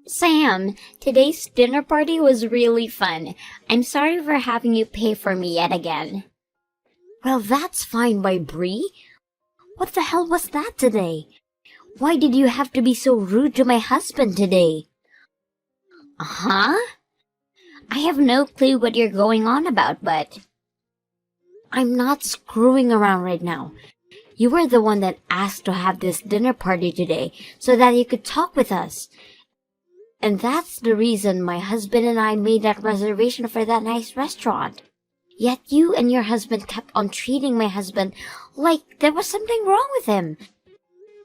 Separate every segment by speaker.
Speaker 1: Sam, today's dinner party was really fun. I'm sorry for having you pay for me yet again.
Speaker 2: Well, that's fine by Bree. What the hell was that today? Why did you have to be so rude to my husband today?
Speaker 1: Huh? I have no clue what you're going on about, but...
Speaker 2: I'm not screwing around right now. You were the one that asked to have this dinner party today so that you could talk with us. And that's the reason my husband and I made that reservation for that nice restaurant. Yet you and your husband kept on treating my husband like there was something wrong with him.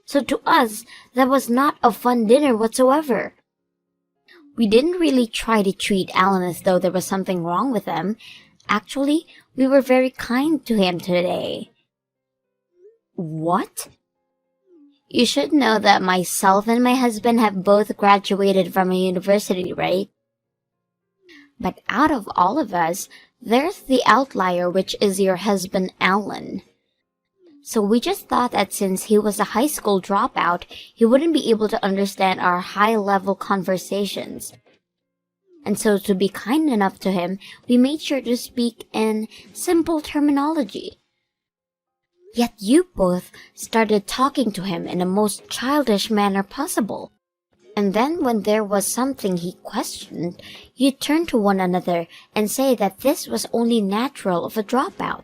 Speaker 2: So to us, that was not a fun dinner whatsoever. We didn't really try to treat Alan as though there was something wrong with him. Actually, we were very kind to him today. What?
Speaker 1: You should know that myself and my husband have both graduated from a university, right? But out of all of us, there's the outlier, which is your husband, Alan. So we just thought that since he was a high school dropout, he wouldn't be able to understand our high-level conversations. And so to be kind enough to him, we made sure to speak in simple terminology. Yet you both started talking to him in the most childish manner possible. And then when there was something he questioned, you turned to one another and say that this was only natural of a dropout.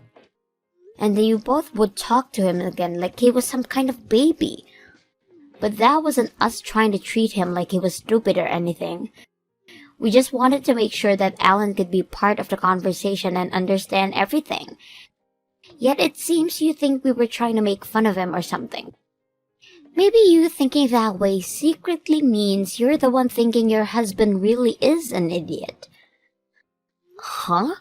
Speaker 1: And then you both would talk to him again like he was some kind of baby. But that wasn't us trying to treat him like he was stupid or anything. We just wanted to make sure that Alan could be part of the conversation and understand everything. Yet it seems you think we were trying to make fun of him or something. Maybe you thinking that way secretly means you're the one thinking your husband really is an idiot.
Speaker 2: Huh?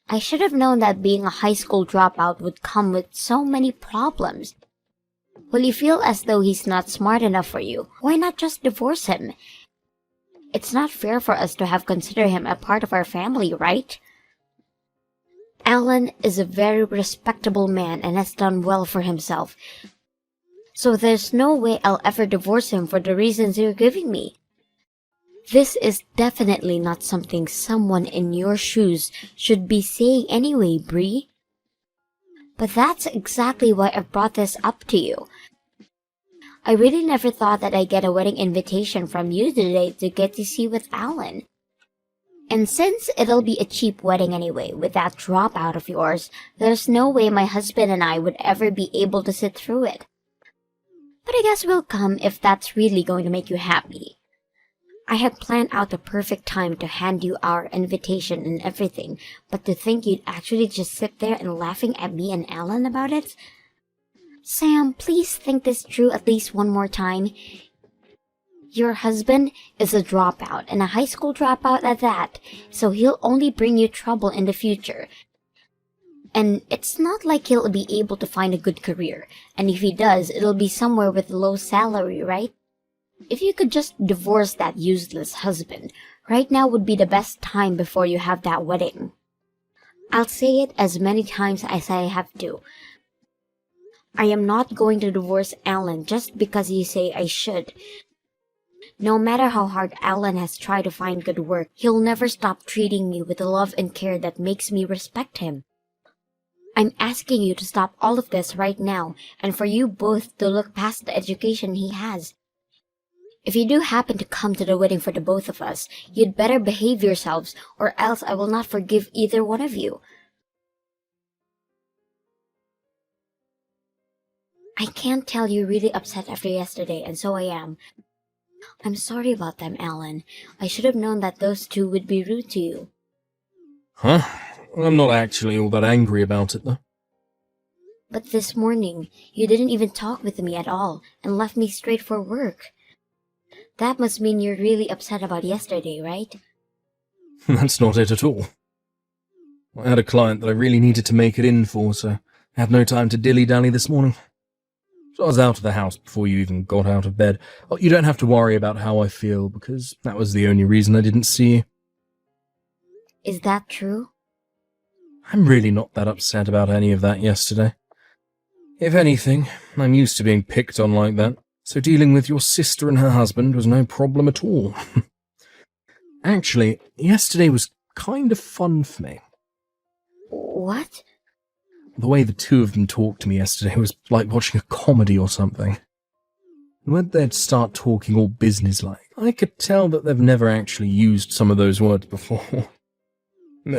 Speaker 1: I should have known that being a high school dropout would come with so many problems. Will you feel as though he's not smart enough for you? Why not just divorce him? It's not fair for us to have considered him a part of our family, right?
Speaker 2: Alan is a very respectable man and has done well for himself. So there's no way I'll ever divorce him for the reasons you're giving me. This is definitely not something someone in your shoes should be saying anyway, Bree.
Speaker 1: But that's exactly why I brought this up to you. I really never thought that I'd get a wedding invitation from you today to get to see with Alan. And since it'll be a cheap wedding anyway, with that dropout of yours, there's no way my husband and I would ever be able to sit through it. But I guess we'll come if that's really going to make you happy. I had planned out the perfect time to hand you our invitation and everything, but to think you'd actually just sit there and laughing at me and Alan about it? Sam, please think this through at least one more time. Your husband is a dropout, and a high school dropout at that, so he'll only bring you trouble in the future. And it's not like he'll be able to find a good career, and if he does, it'll be somewhere with low salary, right? If you could just divorce that useless husband, right now would be the best time before you have that wedding. I'll say it as many times as I have to. I am not going to divorce Alan just because you say I should. No matter how hard Alan has tried to find good work, he'll never stop treating me with the love and care that makes me respect him. I'm asking you to stop all of this right now, and for you both to look past the education he has. If you do happen to come to the wedding for the both of us, you'd better behave yourselves, or else I will not forgive either one of you. I can't tell you're really upset after yesterday, and so I am. I'm sorry about them, Alan. I should have known that those two would be rude to you.
Speaker 3: Huh? I'm not actually all that angry about it, though.
Speaker 1: But this morning, you didn't even talk with me at all, and left me straight for work. That must mean you're really upset about yesterday, right?
Speaker 3: That's not it at all. I had a client that I really needed to make it in for, so I had no time to dilly-dally this morning. So I was out of the house before you even got out of bed. Oh, you don't have to worry about how I feel, because that was the only reason I didn't see you.
Speaker 1: Is that true?
Speaker 3: I'm really not that upset about any of that yesterday. If anything, I'm used to being picked on like that, So dealing with your sister and her husband was no problem at all. Actually, yesterday was kind of fun for me.
Speaker 2: What?
Speaker 3: The way the two of them talked to me yesterday was like watching a comedy or something. And when they'd start talking all businesslike, I could tell that they've never actually used some of those words before.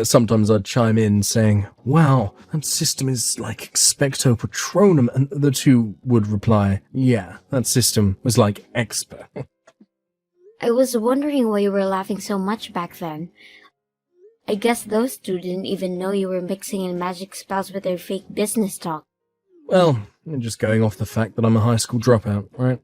Speaker 3: Sometimes I'd chime in saying, "Wow, that system is like expecto patronum," and the two would reply, "Yeah, that system was like expo."
Speaker 2: I was wondering why you were laughing so much back then. I guess those two didn't even know you were mixing in magic spells with their fake business talk.
Speaker 3: Well, just going off the fact that I'm a high school dropout, right?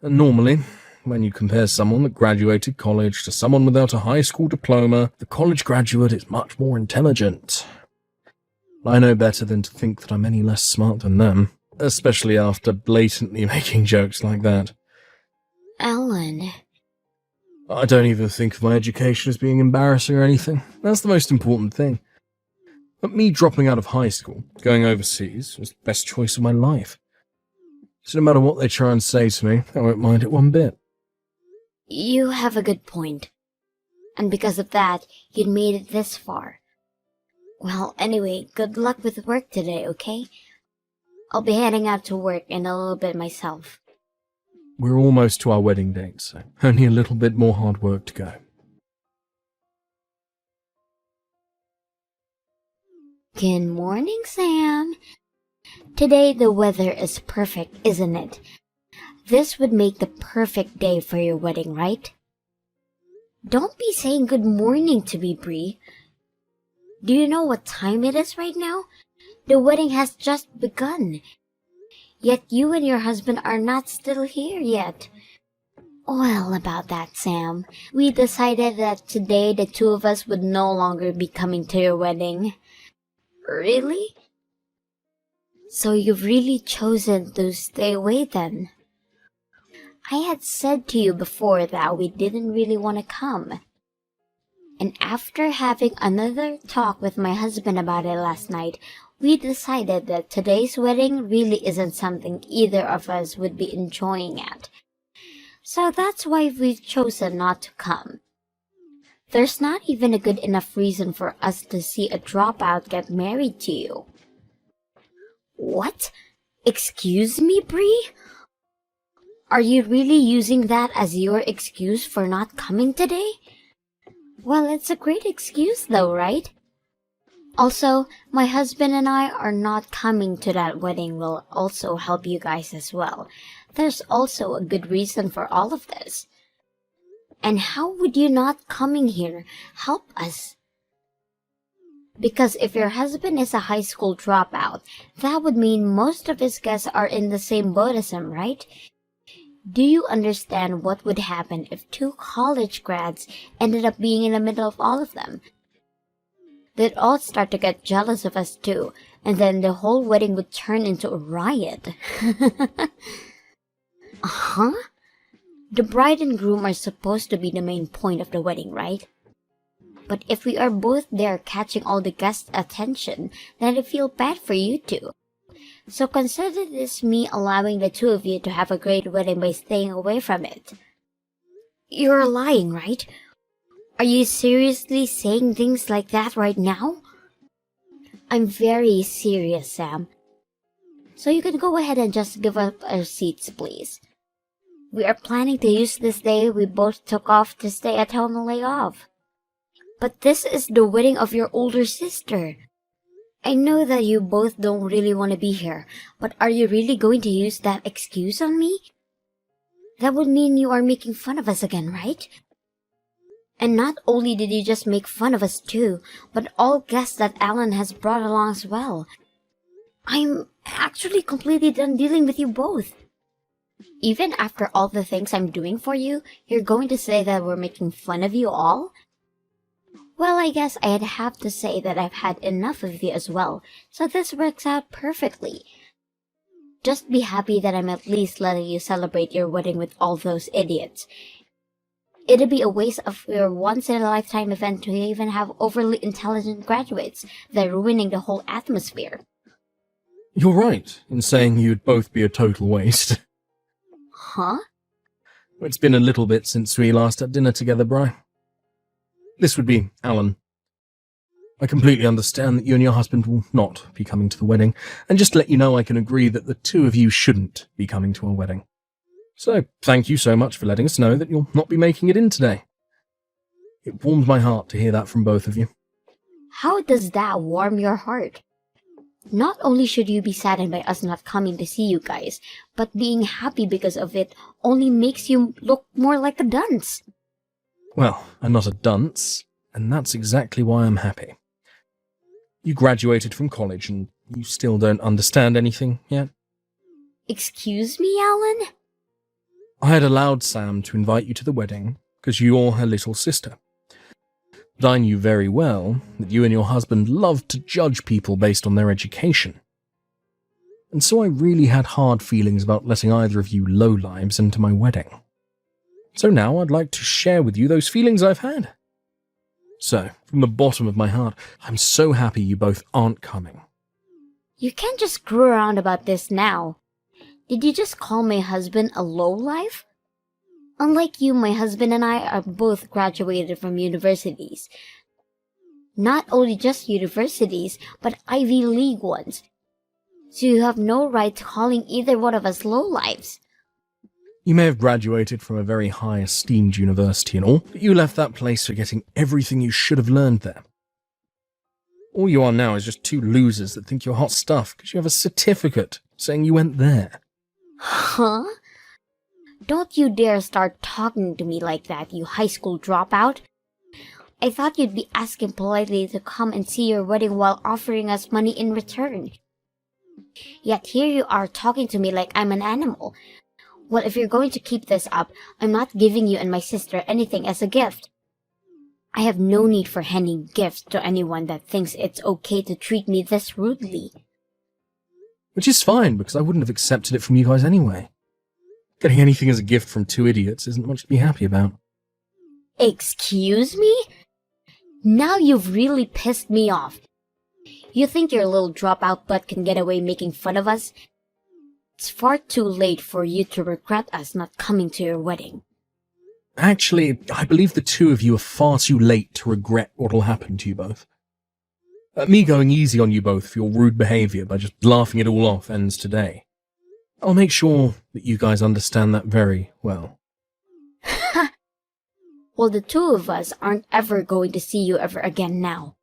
Speaker 3: And normally, when you compare someone that graduated college to someone without a high school diploma, the college graduate is much more intelligent. I know better than to think that I'm any less smart than them, especially after blatantly making jokes like that.
Speaker 2: Alan.
Speaker 3: I don't even think of my education as being embarrassing or anything. That's the most important thing. But me dropping out of high school, going overseas, was the best choice of my life. So no matter what they try and say to me, I won't mind it one bit.
Speaker 2: You have a good point. And because of that, you'd made it this far. Well, anyway, good luck with work today, okay? I'll be heading out to work in a little bit myself.
Speaker 3: We're almost to our wedding date, so only a little bit more hard work to go.
Speaker 2: Good morning, Sam. Today the weather is perfect, isn't it? This would make the perfect day for your wedding, right? Don't be saying good morning to me, Bree. Do you know what time it is right now? The wedding has just begun. Yet you and your husband are not still here yet. Well, about that, Sam, we decided that today the two of us would no longer be coming to your wedding. Really? So you've really chosen to stay away then? I had said to you before that we didn't really want to come. And after having another talk with my husband about it last night, we decided that today's wedding really isn't something either of us would be enjoying at. So that's why we've chosen not to come. There's not even a good enough reason for us to see a dropout get married to you. What? Excuse me, Bree? Are you really using that as your excuse for not coming today? Well, it's a great excuse though, right? Also, my husband and I are not coming to that wedding will also help you guys as well. There's also a good reason for all of this. And how would you not coming here help us? Because if your husband is a high school dropout, that would mean most of his guests are in the same boat as him, right? Do you understand what would happen if two college grads ended up being in the middle of all of them? They'd all start to get jealous of us too, and then the whole wedding would turn into a riot. Huh? The bride and groom are supposed to be the main point of the wedding, right? But if we are both there catching all the guests' attention, then I feel bad for you two. So consider this me allowing the two of you to have a great wedding by staying away from it. You're lying, right? Are you seriously saying things like that right now? I'm very serious, Sam. So you can go ahead and just give up our seats, please. We are planning to use this day we both took off to stay at home and lay off. But this is the wedding of your older sister. I know that you both don't really want to be here, but are you really going to use that excuse on me? That would mean you are making fun of us again, right? And not only did you just make fun of us too, but all guests that Alan has brought along as well. I'm actually completely done dealing with you both. Even after all the things I'm doing for you, you're going to say that we're making fun of you all? Well, I guess I'd have to say that I've had enough of you as well, so this works out perfectly. Just be happy that I'm at least letting you celebrate your wedding with all those idiots. It'd be a waste of your once-in-a-lifetime event to even have overly intelligent graduates. They're ruining the whole atmosphere.
Speaker 3: You're right in saying you'd both be a total waste.
Speaker 2: Huh?
Speaker 3: It's been a little bit since we last had dinner together, Bri. This would be Alan. I completely understand that you and your husband will not be coming to the wedding, and just to let you know I can agree that the two of you shouldn't be coming to a wedding. So, thank you so much for letting us know that you'll not be making it in today. It warmed my heart to hear that from both of you.
Speaker 2: How does that warm your heart? Not only should you be saddened by us not coming to see you guys, but being happy because of it only makes you look more like a dunce.
Speaker 3: Well, I'm not a dunce, and that's exactly why I'm happy. You graduated from college, and you still don't understand anything yet?
Speaker 2: Excuse me, Alan?
Speaker 3: I had allowed Sam to invite you to the wedding because you're her little sister. But I knew very well that you and your husband loved to judge people based on their education. And so I really had hard feelings about letting either of you lowlives into my wedding. So now I'd like to share with you those feelings I've had. So, from the bottom of my heart, I'm so happy you both aren't coming.
Speaker 2: You can't just screw around about this now. Did you just call my husband a lowlife? Unlike you, my husband and I are both graduated from universities. Not only just universities, but Ivy League ones. So you have no right to calling either one of us lowlives.
Speaker 3: You may have graduated from a very high-esteemed university and all, but you left that place forgetting everything you should have learned there. All you are now is just two losers that think you're hot stuff because you have a certificate saying you went there.
Speaker 2: Huh? Don't you dare start talking to me like that, you high school dropout. I thought you'd be asking politely to come and see your wedding while offering us money in return. Yet here you are talking to me like I'm an animal. Well, if you're going to keep this up, I'm not giving you and my sister anything as a gift. I have no need for handing gifts to anyone that thinks it's okay to treat me this rudely.
Speaker 3: Which is fine, because I wouldn't have accepted it from you guys anyway. Getting anything as a gift from two idiots isn't much to be happy about.
Speaker 2: Excuse me? Now you've really pissed me off. You think your little dropout butt can get away making fun of us? It's far too late for you to regret us not coming to your wedding.
Speaker 3: Actually, I believe the two of you are far too late to regret what'll happen to you both. Me going easy on you both for your rude behaviour by just laughing it all off ends today. I'll make sure that you guys understand that very well.
Speaker 2: Well, the two of us aren't ever going to see you ever again now.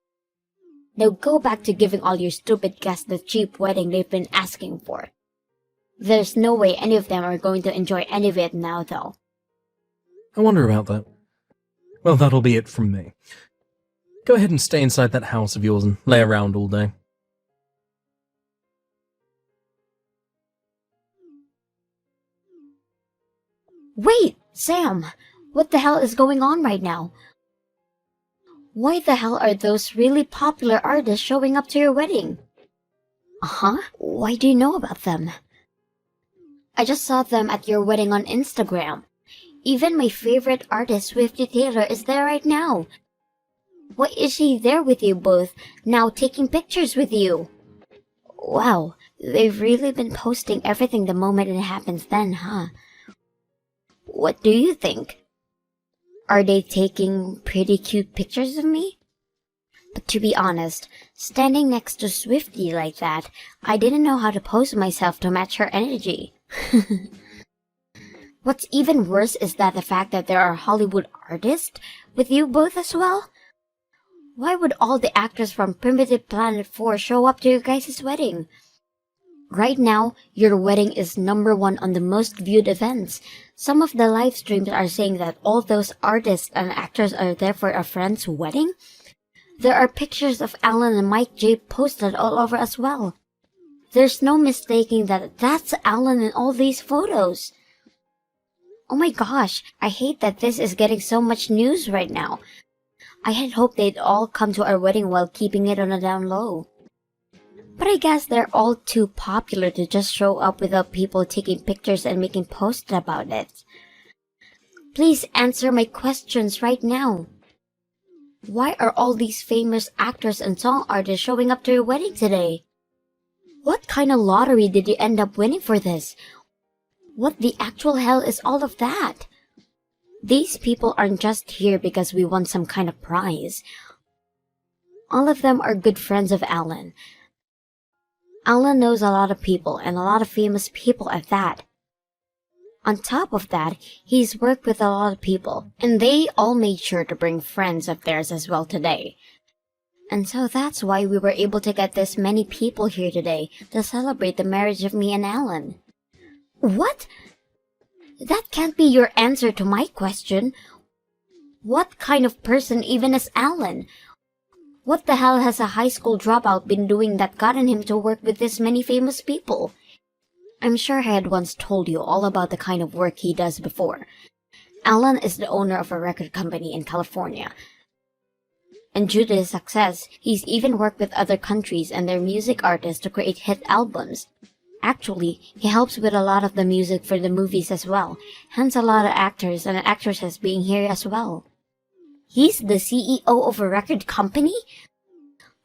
Speaker 2: Now go back to giving all your stupid guests the cheap wedding they've been asking for. There's no way any of them are going to enjoy any of it now, though.
Speaker 3: I wonder about that. Well, that'll be it from me. Go ahead and stay inside that house of yours and lay around all day.
Speaker 2: Wait, Sam! What the hell is going on right now? Why the hell are those really popular artists showing up to your wedding? Uh-huh? Why do you know about them? I just saw them at your wedding on Instagram. Even my favorite artist, Swifty Taylor, is there right now. Why is she there with you both, now taking pictures with you? Wow, they've really been posting everything the moment it happens then, huh? What do you think? Are they taking pretty cute pictures of me? But to be honest, standing next to Swifty like that, I didn't know how to pose myself to match her energy. What's even worse is that the fact that there are Hollywood artists with you both as well. Why would all the actors from Primitive Planet 4 show up to your guys' wedding? Right now, your wedding is #1 on the most viewed events. Some of the live streams are saying that all those artists and actors are there for a friend's wedding. There are pictures of Alan and Mike J posted all over as well. There's no mistaking that that's Alan in all these photos. Oh my gosh, I hate that this is getting so much news right now. I had hoped they'd all come to our wedding while keeping it on a down low. But I guess they're all too popular to just show up without people taking pictures and making posts about it. Please answer my questions right now. Why are all these famous actors and song artists showing up to your wedding today? What kind of lottery did you end up winning for this? What the actual hell is all of that? These people aren't just here because we won some kind of prize. All of them are good friends of Alan. Alan knows a lot of people, and a lot of famous people at that. On top of that, he's worked with a lot of people, and they all made sure to bring friends of theirs as well today. And so that's why we were able to get this many people here today to celebrate the marriage of me and Alan. What? That can't be your answer to my question. What kind of person even is Alan? What the hell has a high school dropout been doing that gotten him to work with this many famous people? I'm sure I had once told you all about the kind of work he does before. Alan is the owner of a record company in California. And due to his success, he's even worked with other countries and their music artists to create hit albums. Actually, he helps with a lot of the music for the movies as well, hence a lot of actors and actresses being here as well. He's the CEO of a record company?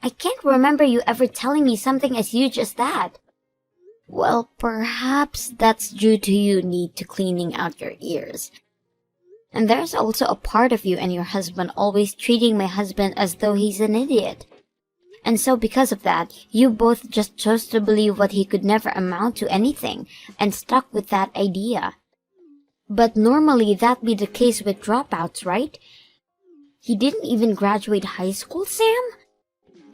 Speaker 2: I can't remember you ever telling me something as huge as that. Well, perhaps that's due to you need to cleaning out your ears. And there's also a part of you and your husband always treating my husband as though he's an idiot. And so because of that, you both just chose to believe what he could never amount to anything, and stuck with that idea. But normally that'd be the case with dropouts, right? He didn't even graduate high school, Sam?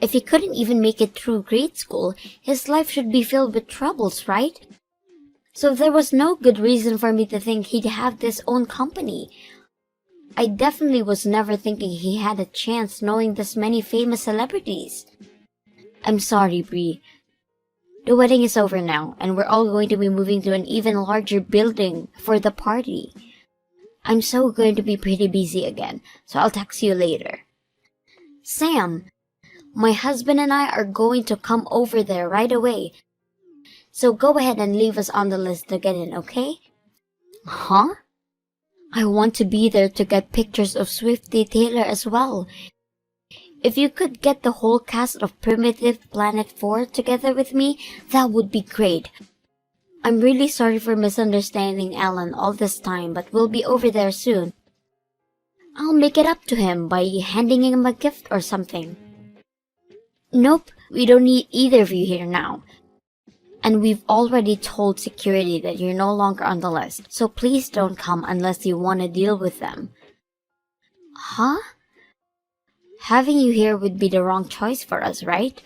Speaker 2: If he couldn't even make it through grade school, his life should be filled with troubles, right? So there was no good reason for me to think he'd have this own company. I definitely was never thinking he had a chance knowing this many famous celebrities. I'm sorry, Bree. The wedding is over now, and we're all going to be moving to an even larger building for the party. I'm so going to be pretty busy again, so I'll text you later. Sam, my husband and I are going to come over there right away. So go ahead and leave us on the list to get in, okay? Huh? I want to be there to get pictures of Swifty Taylor as well. If you could get the whole cast of Primitive Planet 4 together with me, that would be great. I'm really sorry for misunderstanding Alan all this time, but we'll be over there soon. I'll make it up to him by handing him a gift or something. Nope, we don't need either of you here now. And we've already told security that you're no longer on the list, so please don't come unless you want to deal with them. Huh? Having you here would be the wrong choice for us, right?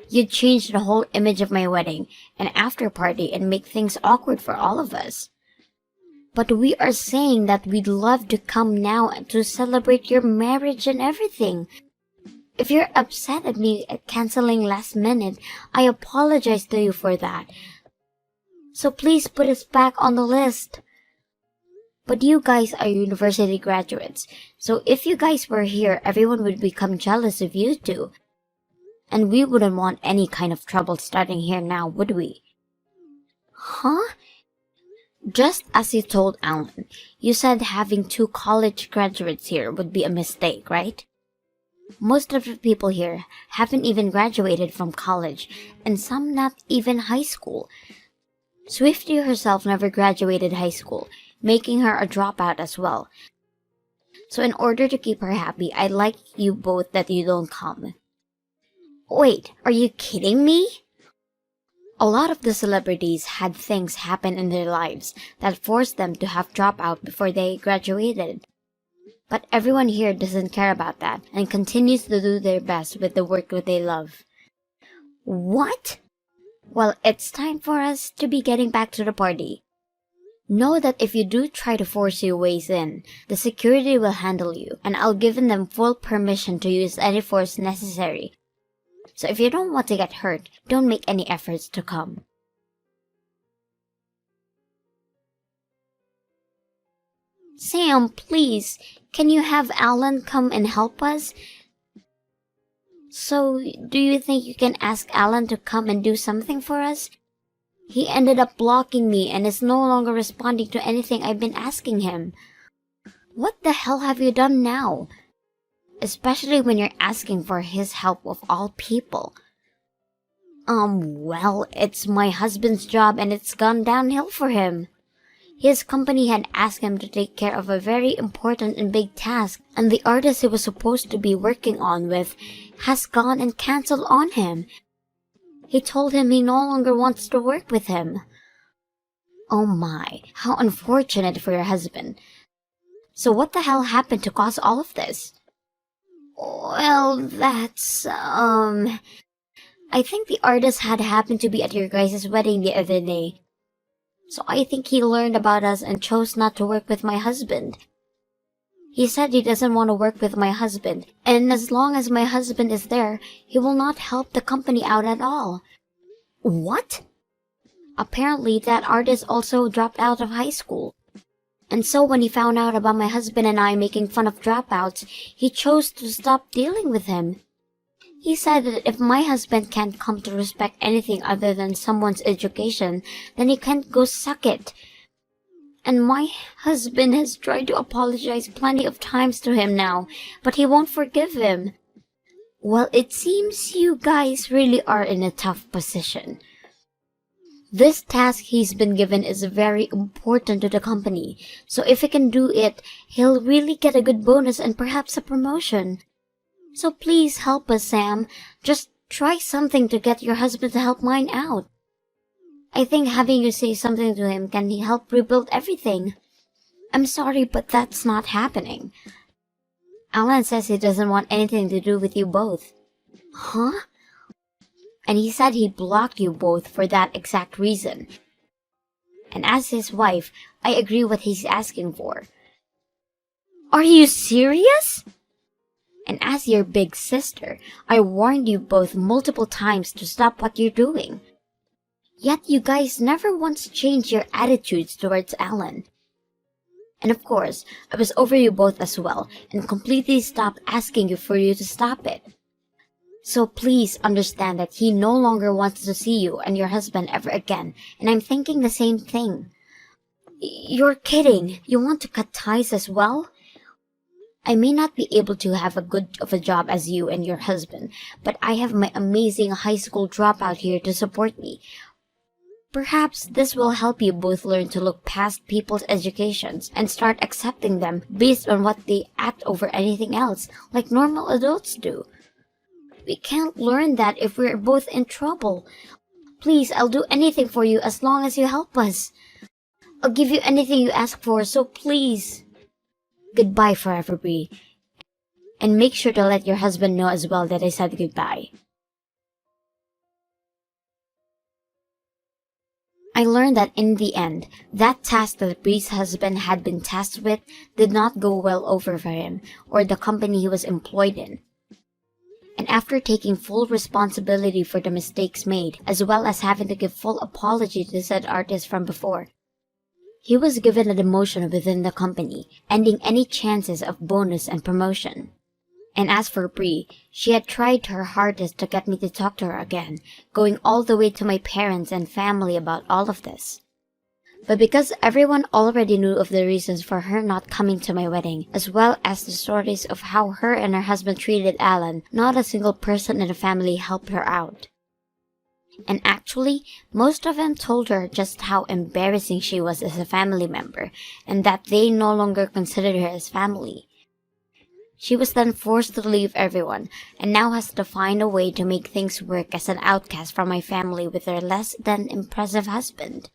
Speaker 2: You'd change the whole image of my wedding and after party and make things awkward for all of us. But we are saying that we'd love to come now to celebrate your marriage and everything. If you're upset at me canceling last minute, I apologize to you for that. So please put us back on the list. But you guys are university graduates, so if you guys were here, everyone would become jealous of you two. And we wouldn't want any kind of trouble starting here now, would we? Huh? Just as you told Alan, you said having 2 college graduates here would be a mistake, right? Most of the people here haven't even graduated from college, and some not even high school. Swifty herself never graduated high school, making her a dropout as well. So in order to keep her happy, I'd like you both that you don't come. Wait, are you kidding me? A lot of the celebrities had things happen in their lives that forced them to have dropout before they graduated. But everyone here doesn't care about that and continues to do their best with the work that they love. What? Well, it's time for us to be getting back to the party. Know that if you do try to force your ways in, the security will handle you, and I'll give them full permission to use any force necessary. So if you don't want to get hurt, don't make any efforts to come. Sam, please, can you have Alan come and help us? So, do you think you can ask Alan to come and do something for us? He ended up blocking me and is no longer responding to anything I've been asking him. What the hell have you done now? Especially when you're asking for his help of all people. Well, it's my husband's job and it's gone downhill for him. His company had asked him to take care of a very important and big task, and the artist he was supposed to be working on with has gone and cancelled on him. He told him he no longer wants to work with him. Oh my, how unfortunate for your husband. So what the hell happened to cause all of this? Well, I think the artist had happened to be at your guys' wedding the other day. So I think he learned about us and chose not to work with my husband. He said he doesn't want to work with my husband, and as long as my husband is there, he will not help the company out at all. What? Apparently, that artist also dropped out of high school. And so when he found out about my husband and I making fun of dropouts, he chose to stop dealing with him. He said that if my husband can't come to respect anything other than someone's education, then he can't go suck it. And my husband has tried to apologize plenty of times to him now, but he won't forgive him. Well, it seems you guys really are in a tough position. This task he's been given is very important to the company, so if he can do it, he'll really get a good bonus and perhaps a promotion. So please help us, Sam. Just try something to get your husband to help mine out. I think having you say something to him can help rebuild everything. I'm sorry, but that's not happening. Alan says he doesn't want anything to do with you both. Huh? And he said he blocked you both for that exact reason. And as his wife, I agree what he's asking for. Are you serious? And as your big sister, I warned you both multiple times to stop what you're doing. Yet you guys never once changed your attitudes towards Alan. And of course, I was over you both as well, and completely stopped asking you for you to stop it. So please understand that he no longer wants to see you and your husband ever again, and I'm thinking the same thing. You're kidding. You want to cut ties as well? I may not be able to have a good of a job as you and your husband, but I have my amazing high school dropout here to support me. Perhaps this will help you both learn to look past people's educations and start accepting them based on what they act over anything else, like normal adults do. We can't learn that if we're both in trouble. Please, I'll do anything for you as long as you help us. I'll give you anything you ask for, so please. Goodbye forever, Bree. And make sure to let your husband know as well that I said goodbye. I learned that in the end, that task that Bree's husband had been tasked with did not go well over for him or the company he was employed in. And after taking full responsibility for the mistakes made, as well as having to give full apology to said artist from before, he was given a demotion within the company, ending any chances of bonus and promotion. And as for Bree, she had tried her hardest to get me to talk to her again, going all the way to my parents and family about all of this. But because everyone already knew of the reasons for her not coming to my wedding, as well as the stories of how her and her husband treated Alan, not a single person in the family helped her out. And actually, most of them told her just how embarrassing she was as a family member, and that they no longer considered her as family. She was then forced to leave everyone, and now has to find a way to make things work as an outcast from my family with her less than impressive husband.